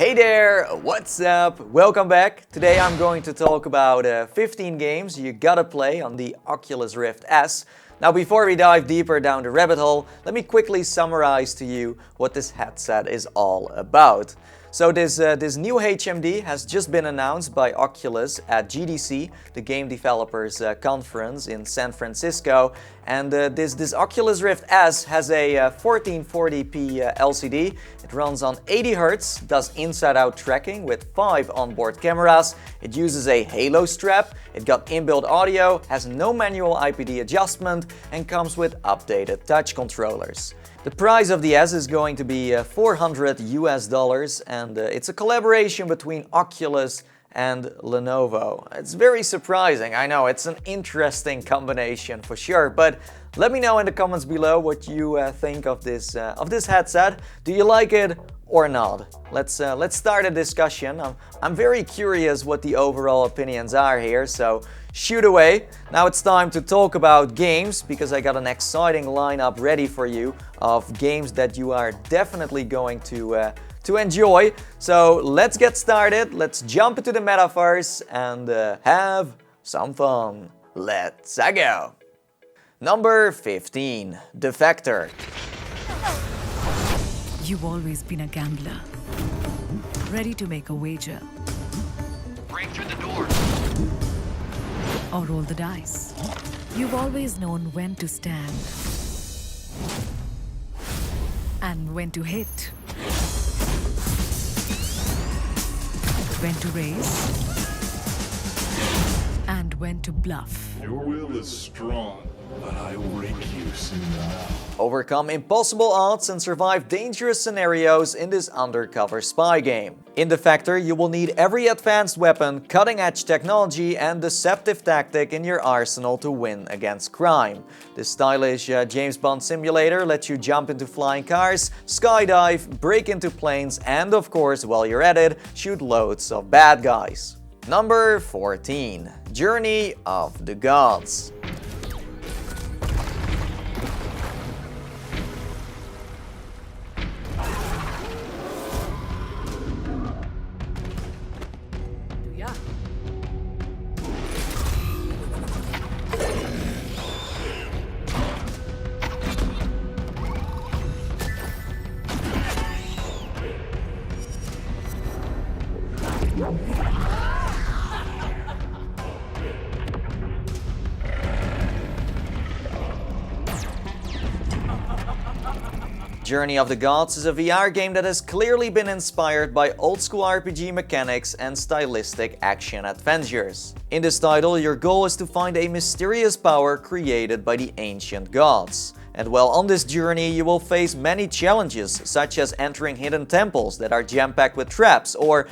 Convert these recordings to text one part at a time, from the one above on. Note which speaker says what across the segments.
Speaker 1: Hey there, what's up? Welcome back. Today I'm going to talk about 15 games you gotta play on the Oculus Rift S. Now before we dive deeper down the rabbit hole, let me quickly summarize to you what this headset is all about. So this new HMD has just been announced by Oculus at GDC, the Game Developers Conference in San Francisco. And this Oculus Rift S has a 1440p LCD. It runs on 80 Hz, does inside-out tracking with 5 onboard cameras. It uses a Halo strap, it got inbuilt audio, has no manual IPD adjustment, and comes with updated touch controllers. The price of the S is going to be $400 and it's a collaboration between Oculus and Lenovo. It's very surprising, I know, it's an interesting combination for sure, but let me know in the comments below what you think of this headset. Do you like it or not? Let's start a discussion. I'm very curious what the overall opinions are here, so shoot away. Now it's time to talk about games, because I got an exciting lineup ready for you of games that you are definitely going to enjoy. So let's get started. Let's jump into the metaverse and have some fun. Let's go. Number 15, Defector.
Speaker 2: You've always been a gambler, ready to make a wager.
Speaker 3: Break through the door.
Speaker 2: Or roll the dice. You've always known when to stand and when to hit, when to raise and when to bluff.
Speaker 4: Your will is strong, but I will break you soon enough.
Speaker 1: Overcome impossible odds and survive dangerous scenarios in this undercover spy game. In Defector, you will need every advanced weapon, cutting-edge technology and deceptive tactic in your arsenal to win against crime. This stylish James Bond simulator lets you jump into flying cars, skydive, break into planes, and of course, while you're at it, shoot loads of bad guys. Number 14, Journey of the Gods. Journey of the Gods is a VR game that has clearly been inspired by old-school RPG mechanics and stylistic action adventures. In this title, your goal is to find a mysterious power created by the ancient gods. And while on this journey, you will face many challenges, such as entering hidden temples that are jam-packed with traps, or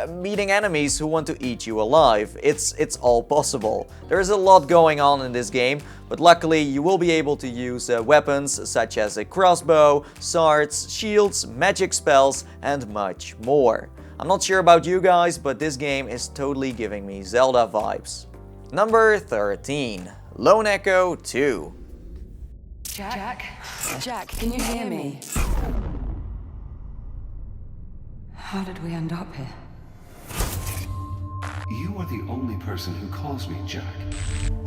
Speaker 1: meeting enemies who want to eat you alive. It's all possible. There's a lot going on in this game, but luckily you will be able to use weapons such as a crossbow, swords, shields, magic spells, and much more. I'm not sure about you guys, but this game is totally giving me Zelda vibes. Number 13, Lone Echo 2.
Speaker 5: Jack, can you hear me? How did we end up here?
Speaker 6: You are the only person who calls me Jack.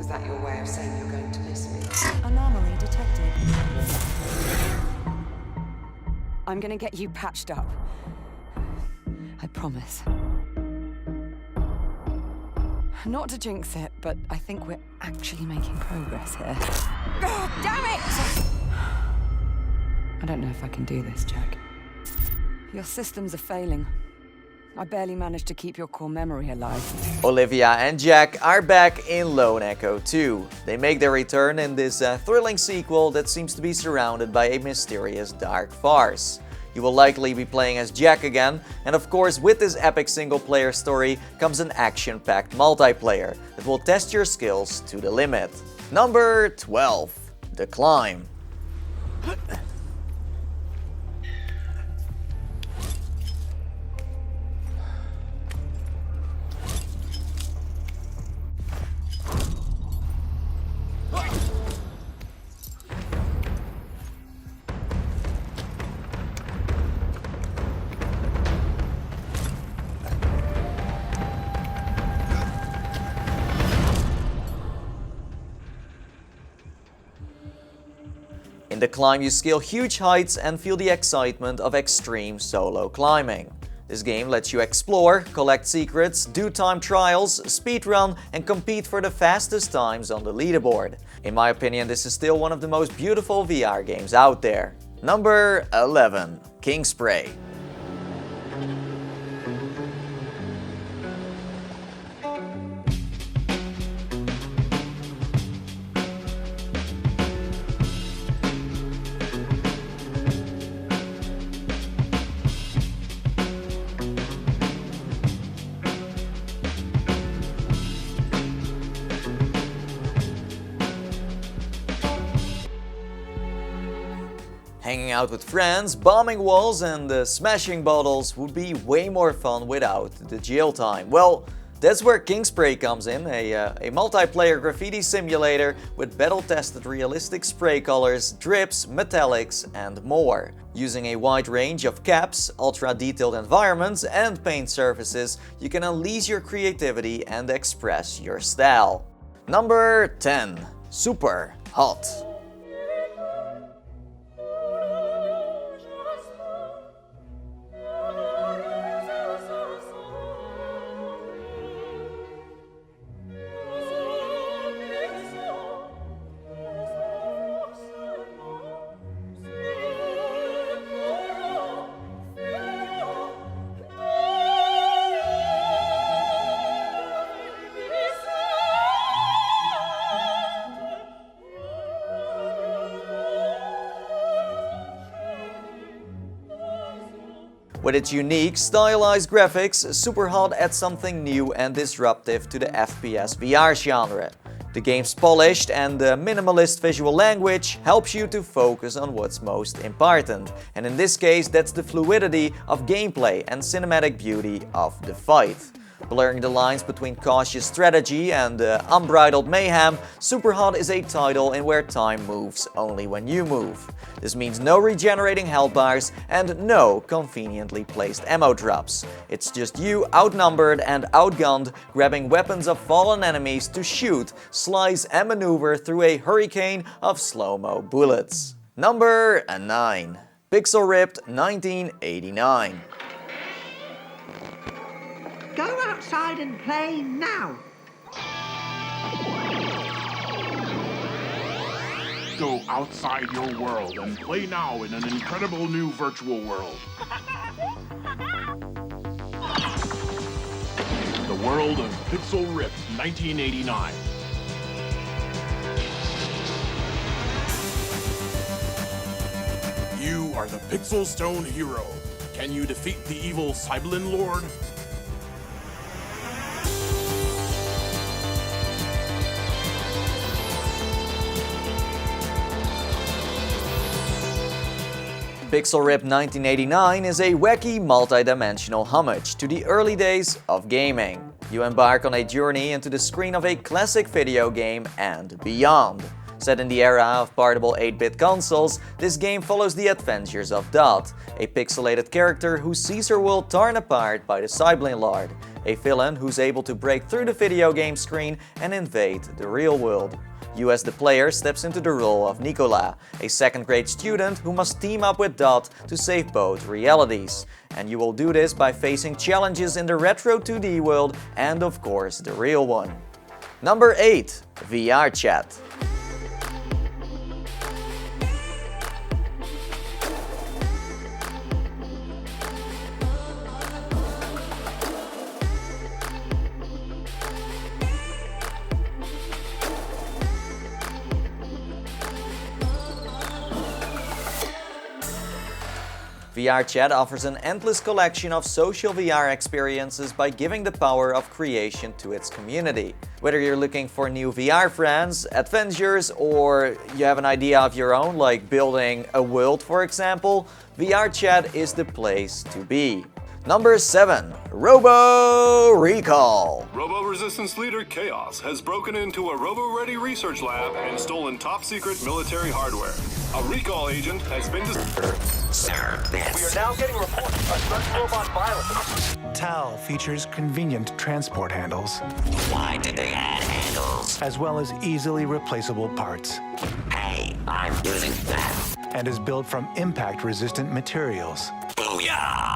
Speaker 5: Is that your way of saying you're going to miss me?
Speaker 7: Anomaly detected.
Speaker 5: I'm gonna get you patched up. I promise. Not to jinx it, but I think we're actually making progress here. Oh, damn it! I don't know if I can do this, Jack. Your systems are failing. I barely managed to keep your core memory alive.
Speaker 1: Olivia and Jack are back in Lone Echo 2. They make their return in this thrilling sequel that seems to be surrounded by a mysterious dark farce. You will likely be playing as Jack again, and of course with this epic single-player story comes an action-packed multiplayer that will test your skills to the limit. Number 12, The Climb. In the climb you scale huge heights and feel the excitement of extreme solo climbing. This game lets you explore, collect secrets, do time trials, speedrun and compete for the fastest times on the leaderboard. In my opinion, this is still one of the most beautiful VR games out there. Number 11. Kingspray. Hanging out with friends, bombing walls and smashing bottles would be way more fun without the jail time. Well, that's where Kingspray comes in, a multiplayer graffiti simulator with battle-tested realistic spray colors, drips, metallics and more. Using a wide range of caps, ultra-detailed environments and paint surfaces, you can unleash your creativity and express your style. Number 10. Superhot. With its unique, stylized graphics, Superhot adds something new and disruptive to the FPS VR genre. The game's polished and minimalist visual language helps you to focus on what's most important, and in this case that's the fluidity of gameplay and cinematic beauty of the fight. Blurring the lines between cautious strategy and unbridled mayhem, Superhot is a title in where time moves only when you move. This means no regenerating health bars and no conveniently placed ammo drops. It's just you outnumbered and outgunned, grabbing weapons of fallen enemies to shoot, slice and maneuver through a hurricane of slow-mo bullets. Number 9. Pixel Ripped 1989.
Speaker 7: Go outside and play now.
Speaker 4: Go outside your world and play now in an incredible new virtual world. The world of Pixel Rift 1989. You are the Pixel Stone hero. Can you defeat the evil Starland Lord?
Speaker 1: Pixel Ripped 1989 is a wacky, multi-dimensional homage to the early days of gaming. You embark on a journey into the screen of a classic video game and beyond. Set in the era of portable 8-bit consoles, this game follows the adventures of Dot, a pixelated character who sees her world torn apart by the Starland Lord, a villain who's able to break through the video game screen and invade the real world. You as the player steps into the role of Nicola, a second-grade student who must team up with Dot to save both realities. And you will do this by facing challenges in the retro 2D world and of course the real one. Number 8. VRChat. VRChat offers an endless collection of social VR experiences by giving the power of creation to its community. Whether you're looking for new VR friends, adventures, or you have an idea of your own, like building a world for example, VRChat is the place to be. Number 7. Robo Recall.
Speaker 8: Robo-resistance leader Chaos has broken into a robo-ready research lab and stolen top-secret military hardware. A recall agent has been
Speaker 3: We are now getting reports of such robot violence.
Speaker 9: TAL features convenient transport handles,
Speaker 3: Why did they add handles?
Speaker 9: as well as easily replaceable parts,
Speaker 3: Hey, I'm using that.
Speaker 9: and is built from impact-resistant materials.
Speaker 3: Booyah!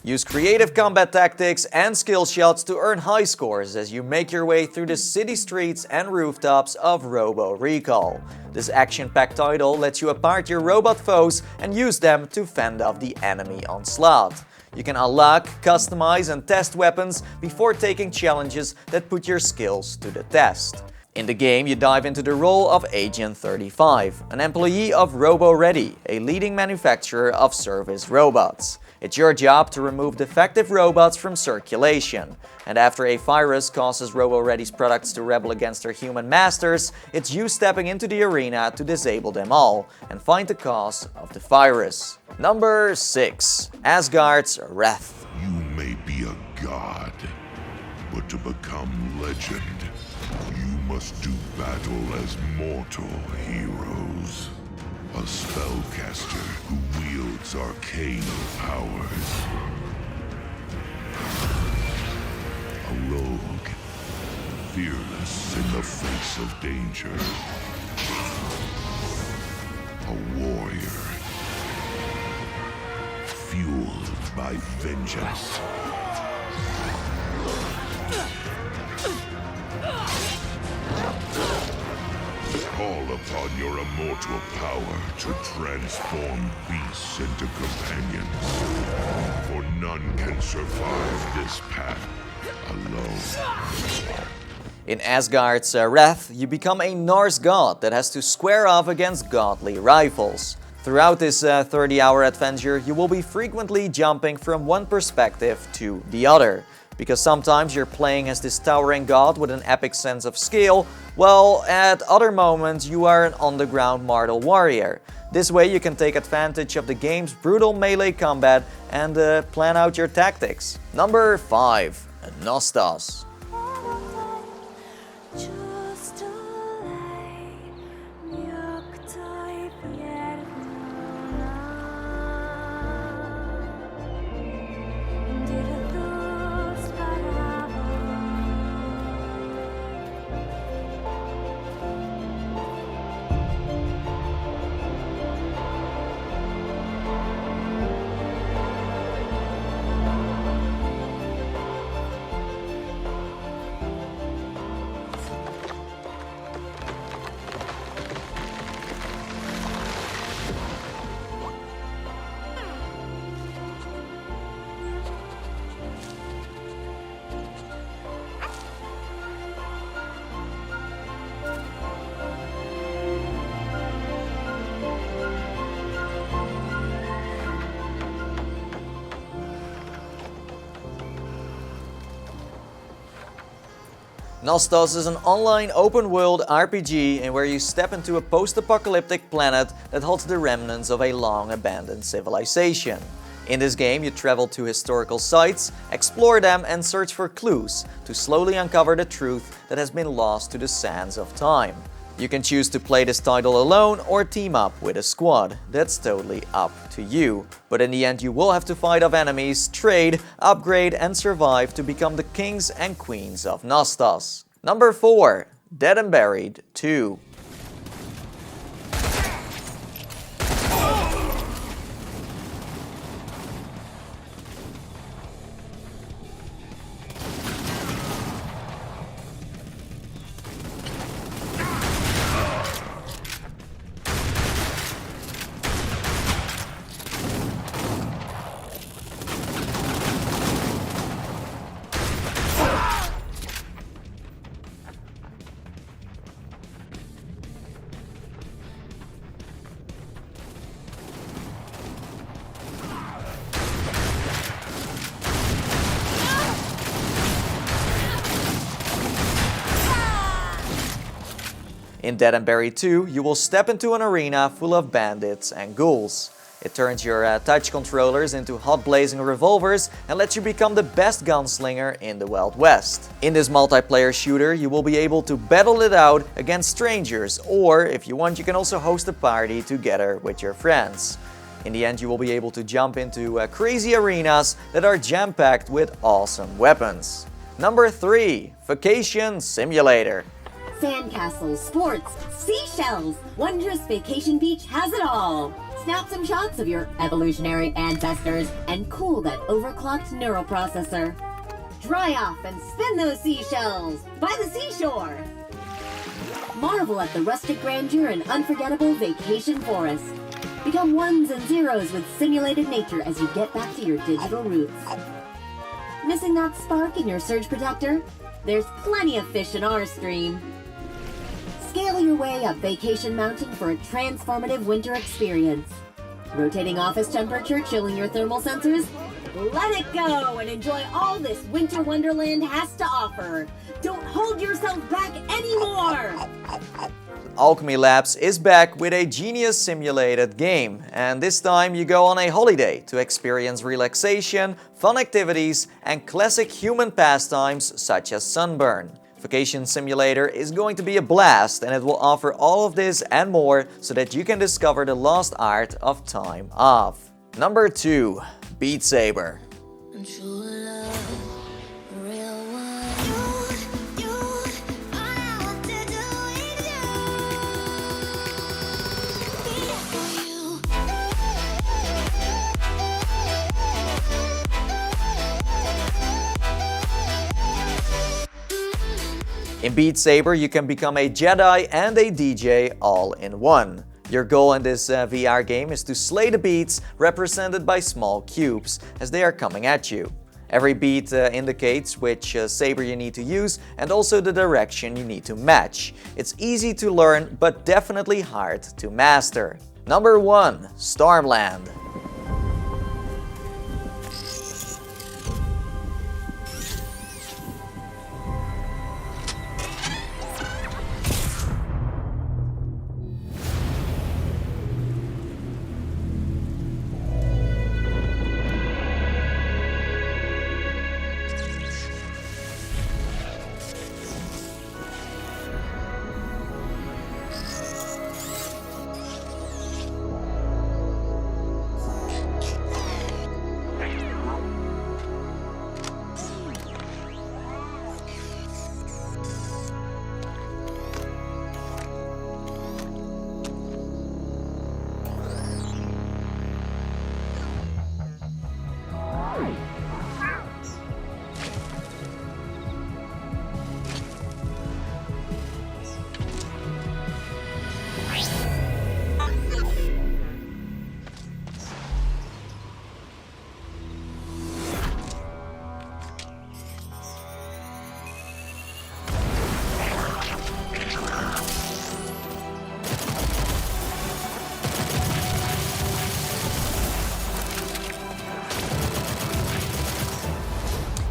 Speaker 1: Use creative combat tactics and skill shots to earn high scores as you make your way through the city streets and rooftops of Robo Recall. This action-packed title lets you apart your robot foes and use them to fend off the enemy onslaught. You can unlock, customize and test weapons before taking challenges that put your skills to the test. In the game, you dive into the role of Agent 35, an employee of RoboReady, a leading manufacturer of service robots. It's your job to remove defective robots from circulation. And after a virus causes RoboReady's products to rebel against their human masters, it's you stepping into the arena to disable them all and find the cause of the virus. Number 6. Asgard's Wrath.
Speaker 4: You may be a god, but to become legend, you must do battle as mortal heroes. A spellcaster who wields arcane powers. A rogue, fearless in the face of danger. A warrior, fueled by vengeance. Call upon your immortal power to transform beasts into companions. For none can survive this path alone.
Speaker 1: In Asgard's Wrath, you become a Norse god that has to square off against godly rivals. Throughout this 30-hour adventure, you will be frequently jumping from one perspective to the other. Because sometimes you're playing as this towering god with an epic sense of scale, while at other moments you are an underground mortal warrior. This way you can take advantage of the game's brutal melee combat and plan out your tactics. Number 5. Nostos. Nostos is an online open-world RPG in where you step into a post-apocalyptic planet that holds the remnants of a long-abandoned civilization. In this game, you travel to historical sites, explore them and search for clues to slowly uncover the truth that has been lost to the sands of time. You can choose to play this title alone or team up with a squad. That's totally up to you. But in the end you will have to fight off enemies, trade, upgrade and survive to become the kings and queens of Nostos. Number 4. Dead and Buried 2. In Dead and Buried 2, you will step into an arena full of bandits and ghouls. It turns your touch controllers into hot blazing revolvers and lets you become the best gunslinger in the Wild West. In this multiplayer shooter, you will be able to battle it out against strangers, or if you want, you can also host a party together with your friends. In the end, you will be able to jump into crazy arenas that are jam-packed with awesome weapons. Number 3. Vacation Simulator.
Speaker 10: Sandcastles, sports, seashells. Wondrous Vacation Beach has it all. Snap some shots of your evolutionary ancestors and cool that overclocked neural processor. Dry off and spin those seashells by the seashore. Marvel at the rustic grandeur and unforgettable vacation forest. Become ones and zeros with simulated nature as you get back to your digital roots. Missing that spark in your surge protector? There's plenty of fish in our stream. Scale your way up Vacation Mountain for a transformative winter experience. Rotating office temperature, chilling your thermal sensors? Let it go and enjoy all this winter wonderland has to offer. Don't hold yourself back anymore!
Speaker 1: Alchemy Labs is back with a genius simulated game, and this time you go on a holiday to experience relaxation, fun activities and classic human pastimes such as sunburn. Vacation Simulator is going to be a blast, and it will offer all of this and more so that you can discover the lost art of time off. Number 2. Beat Saber. In Beat Saber, you can become a Jedi and a DJ all in one. Your goal in this VR game is to slay the beats represented by small cubes as they are coming at you. Every beat indicates which saber you need to use and also the direction you need to match. It's easy to learn but definitely hard to master. Number 1. Stormland.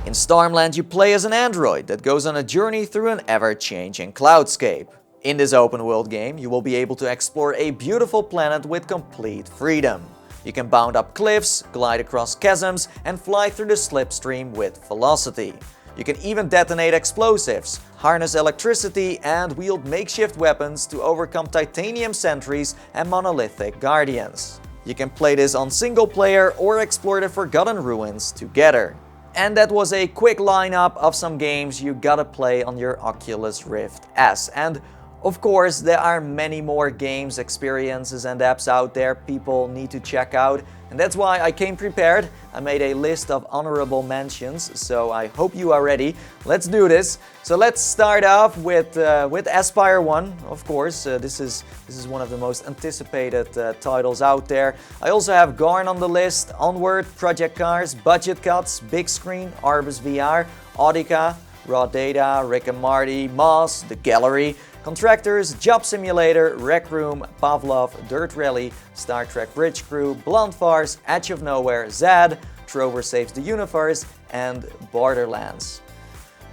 Speaker 1: In Stormland, you play as an android that goes on a journey through an ever-changing cloudscape. In this open-world game, you will be able to explore a beautiful planet with complete freedom. You can bound up cliffs, glide across chasms, and fly through the slipstream with velocity. You can even detonate explosives, harness electricity, and wield makeshift weapons to overcome titanium sentries and monolithic guardians. You can play this on single player or explore the Forgotten Ruins together. And that was a quick lineup of some games you gotta play on your Oculus Rift S. And of course, there are many more games, experiences and apps out there people need to check out. And that's why I came prepared. I made a list of honorable mentions, so I hope you are ready. Let's do this. So let's start off with Aspire 1, of course. This is one of the most anticipated titles out there. I also have Garn on the list, Onward, Project Cars, Budget Cuts, Big Screen, Arbus VR, Audica, Raw Data, Rick and Morty, Moss, The Gallery, Contractors, Job Simulator, Rec Room, Pavlov, Dirt Rally, Star Trek Bridge Crew, Blunt Farce, Edge of Nowhere, Zad, Trover Saves the Universe, and Borderlands.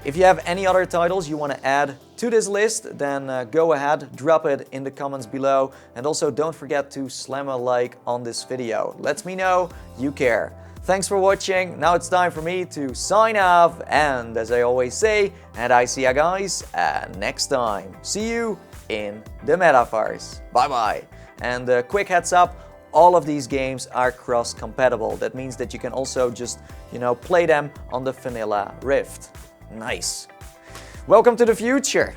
Speaker 1: If you have any other titles you want to add to this list, then go ahead, drop it in the comments below. And also don't forget to slam a like on this video. Lets me know you care. Thanks for watching. Now it's time for me to sign off. And as I always say, and I see ya guys next time. See you in the metaverse. Bye bye. And a quick heads up, all of these games are cross-compatible. That means that you can also just, play them on the vanilla Rift. Nice. Welcome to the future.